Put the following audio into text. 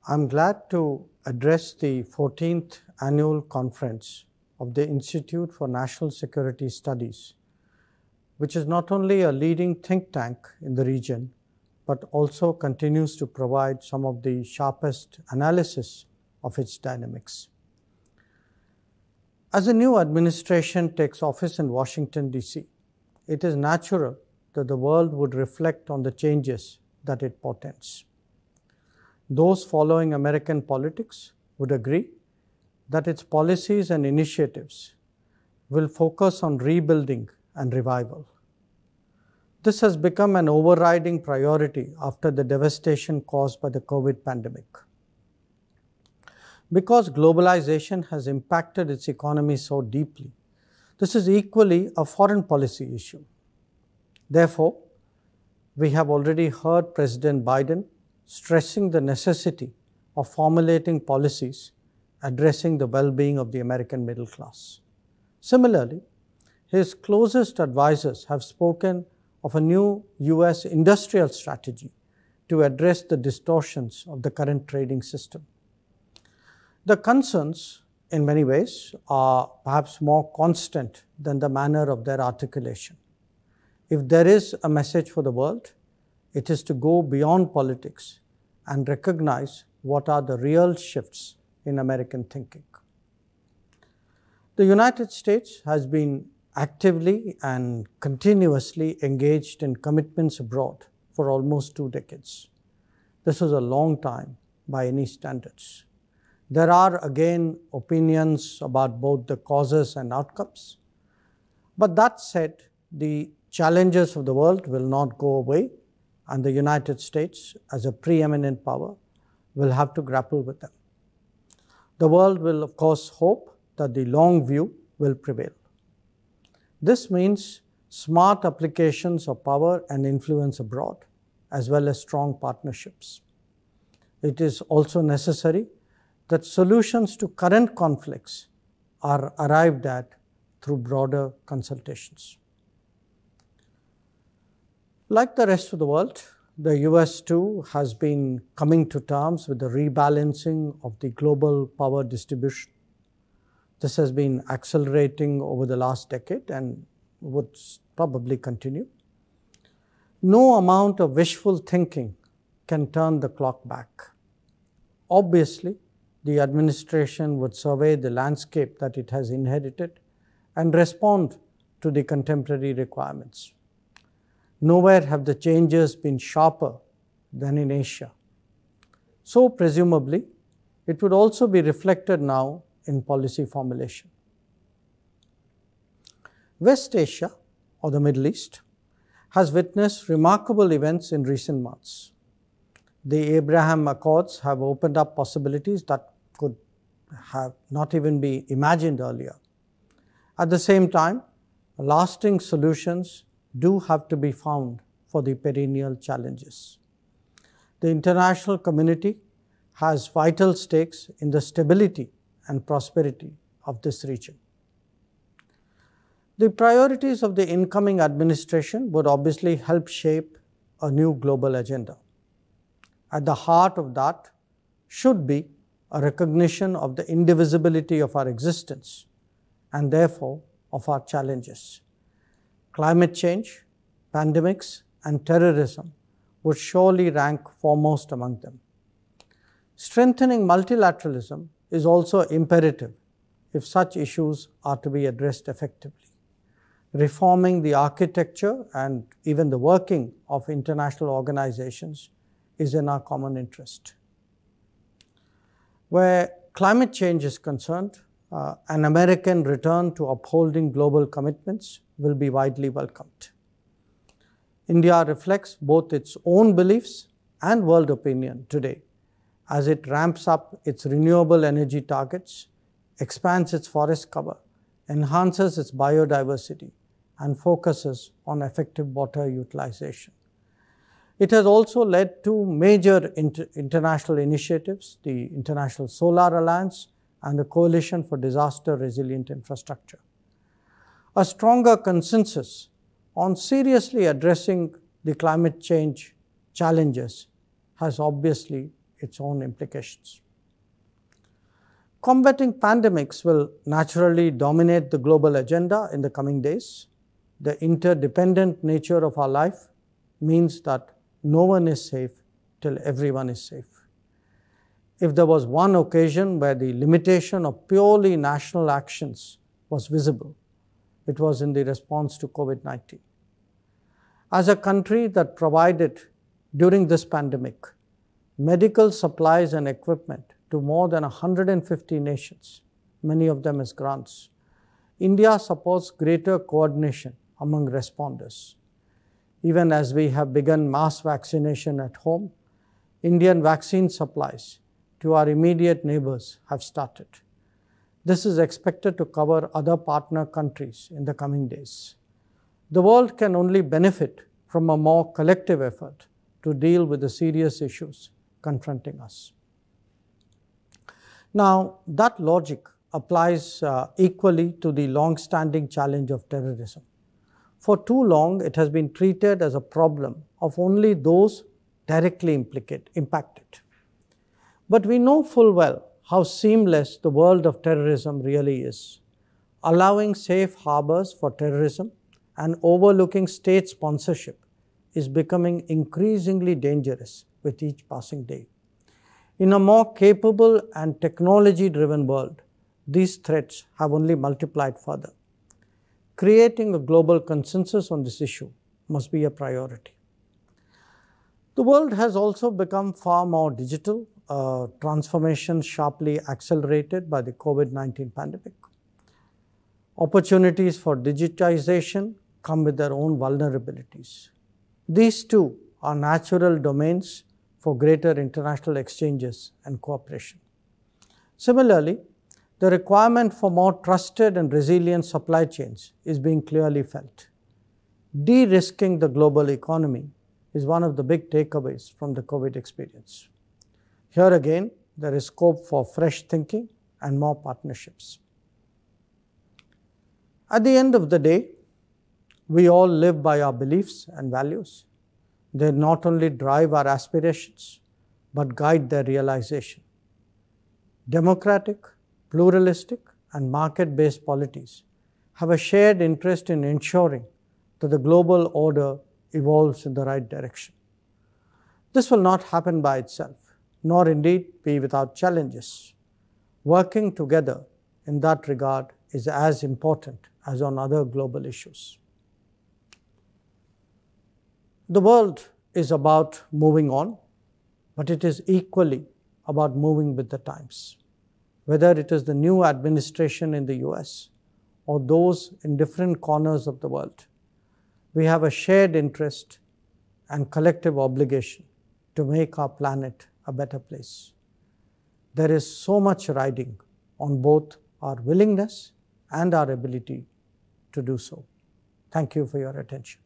I'm glad to address the 14th annual conference of the Institute for National Security Studies, which is not only a leading think tank in the region, but also continues to provide some of the sharpest analysis of its dynamics. As a new administration takes office in Washington, D.C., it is natural that the world would reflect on the changes that it portends. Those following American politics would agree that its policies and initiatives will focus on rebuilding and revival. This has become an overriding priority after the devastation caused by the COVID pandemic. Because globalization has impacted its economy so deeply, this is equally a foreign policy issue. Therefore, we have already heard President Biden stressing the necessity of formulating policies addressing the well-being of the American middle class. Similarly, his closest advisors have spoken of a new U.S. industrial strategy to address the distortions of the current trading system. The concerns, in many ways, are perhaps more constant than the manner of their articulation. If there is a message for the world, it is to go beyond politics and recognize what are the real shifts in American thinking. The United States has been actively and continuously engaged in commitments abroad for almost 2 decades. This is a long time by any standards. There are again opinions about both the causes and outcomes. But that said, the challenges of the world will not go away, and the United States, as a preeminent power, will have to grapple with them. The world will, of course, hope that the long view will prevail. This means smart applications of power and influence abroad, as well as strong partnerships. It is also necessary that solutions to current conflicts are arrived at through broader consultations. Like the rest of the world, the US too has been coming to terms with the rebalancing of the global power distribution. This has been accelerating over the last decade and would probably continue. No amount of wishful thinking can turn the clock back. Obviously, the administration would survey the landscape that it has inherited and respond to the contemporary requirements. Nowhere have the changes been sharper than in Asia. So presumably, it would also be reflected now in policy formulation. West Asia, or the Middle East, has witnessed remarkable events in recent months. The Abraham Accords have opened up possibilities that could have not even been imagined earlier. At the same time, lasting solutions do have to be found for the perennial challenges. The international community has vital stakes in the stability and prosperity of this region. The priorities of the incoming administration would obviously help shape a new global agenda. At the heart of that should be a recognition of the indivisibility of our existence and therefore of our challenges. Climate change, pandemics, and terrorism would surely rank foremost among them. Strengthening multilateralism is also imperative if such issues are to be addressed effectively. Reforming the architecture and even the working of international organizations is in our common interest. Where climate change is concerned, an American return to upholding global commitments will be widely welcomed. India reflects both its own beliefs and world opinion today as it ramps up its renewable energy targets, expands its forest cover, enhances its biodiversity, and focuses on effective water utilization. It has also led to major international initiatives, the International Solar Alliance and the Coalition for Disaster Resilient Infrastructure. A stronger consensus on seriously addressing the climate change challenges has obviously its own implications. Combating pandemics will naturally dominate the global agenda in the coming days. The interdependent nature of our life means that no one is safe till everyone is safe. If there was one occasion where the limitation of purely national actions was visible, it was in the response to COVID-19. As a country that provided, during this pandemic, medical supplies and equipment to more than 150 nations, many of them as grants, India supports greater coordination among responders. Even as we have begun mass vaccination at home, Indian vaccine supplies to our immediate neighbors have started. This is expected to cover other partner countries in the coming days. The world can only benefit from a more collective effort to deal with the serious issues confronting us. Now, that logic applies equally to the long-standing challenge of terrorism. For too long, it has been treated as a problem of only those directly impacted. But we know full well how seamless the world of terrorism really is. Allowing safe harbors for terrorism and overlooking state sponsorship is becoming increasingly dangerous with each passing day. In a more capable and technology-driven world, these threats have only multiplied further. Creating a global consensus on this issue must be a priority. The world has also become far more digital, transformation sharply accelerated by the COVID-19 pandemic. Opportunities for digitization come with their own vulnerabilities. These too are natural domains for greater international exchanges and cooperation. Similarly, the requirement for more trusted and resilient supply chains is being clearly felt. De-risking the global economy is one of the big takeaways from the COVID experience. Here again, there is scope for fresh thinking and more partnerships. At the end of the day, we all live by our beliefs and values. They not only drive our aspirations, but guide their realization. Democratic, pluralistic, and market-based polities have a shared interest in ensuring that the global order evolves in the right direction. This will not happen by itself, nor indeed be without challenges. Working together in that regard is as important as on other global issues. The world is about moving on, but it is equally about moving with the times. Whether it is the new administration in the US or those in different corners of the world, we have a shared interest and collective obligation to make our planet a better place. There is so much riding on both our willingness and our ability to do so. Thank you for your attention.